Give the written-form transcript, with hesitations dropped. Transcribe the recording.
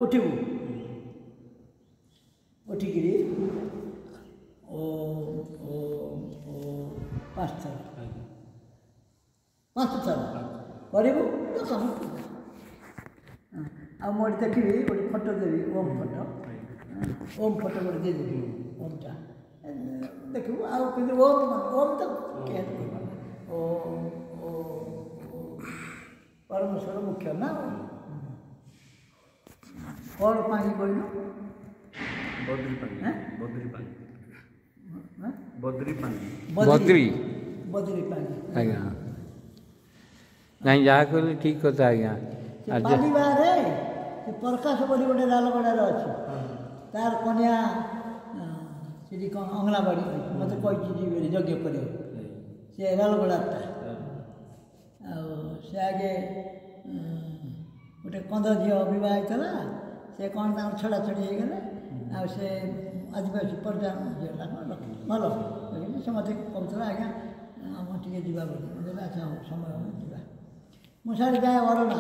उठबू उठिकी ओ ओ ओ पाँच थर पढ़ू तो कम आ देखी गोटे फटो देवी ओम फटो गोटे देदेवी ओमटा देखू आम ओम तो ओम परमेश्वर मुख्य ना कौन पानी कहलु बद्री पानी बद्री पानी बद्री पानी आज्ञा नहीं जहाँ कहले ठीक कथा आज्ञा पानी बाहर प्रकाश बोली गोटे लालगड़ार अच्छे तार कन्या सीधी कौन अंगनाबाड़ी मत कही यज्ञ कर सी लालगड़ाटा से आगे गोटे कंद झी बहुत होता से कौन छड़ा छड़ी होगले से आदिवासी पर्जा भल से मत कहला आज्ञा आम टे जा अच्छा समय जा मुझे जाए अरना